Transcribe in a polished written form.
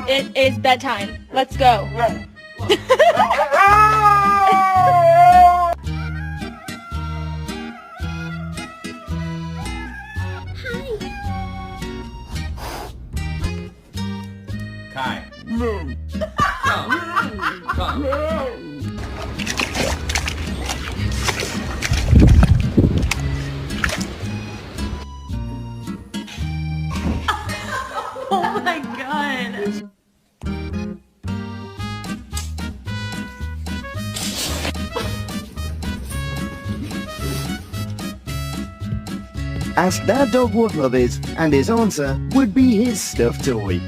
It is bedtime. Let's go. Kai. Come. Oh my god. Ask that dog what love is, and his answer would be his stuffed toy.